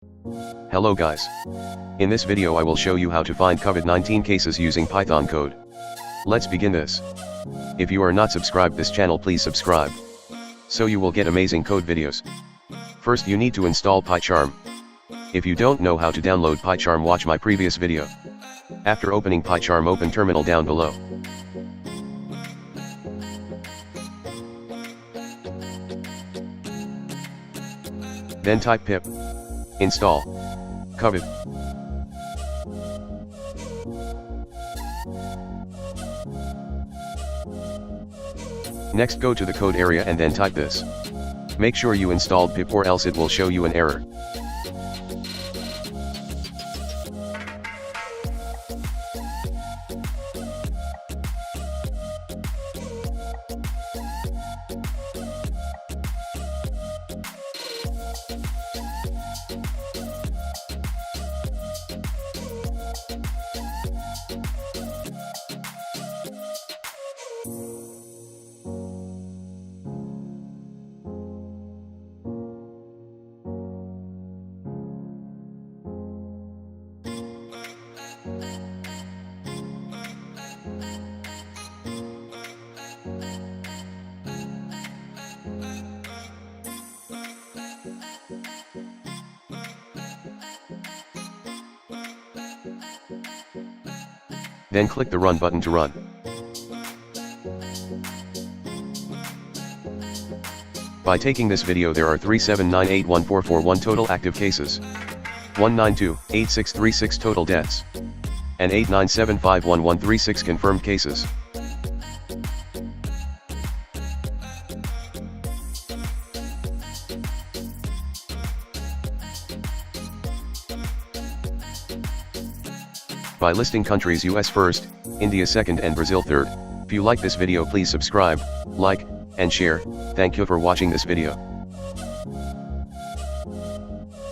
Hello guys. In this video I will show you how to find COVID-19 cases using Python code. Let's begin this. If you are not subscribed this channel, please subscribe, so you will get amazing code videos. First you need to install PyCharm. If you don't know how to download PyCharm, watch my previous video. After opening PyCharm, open terminal down below. Then type pip install COVID. Next go to the code area and then type this. Make sure you installed pip or else it will show you an error. Then click the Run button to run. By taking this video, there are 3798141 total active cases, 1928636 total deaths, and 8975136 confirmed cases. By listing countries: US first, India second and Brazil third. If you like this video, please subscribe, like, and share. Thank you for watching this video.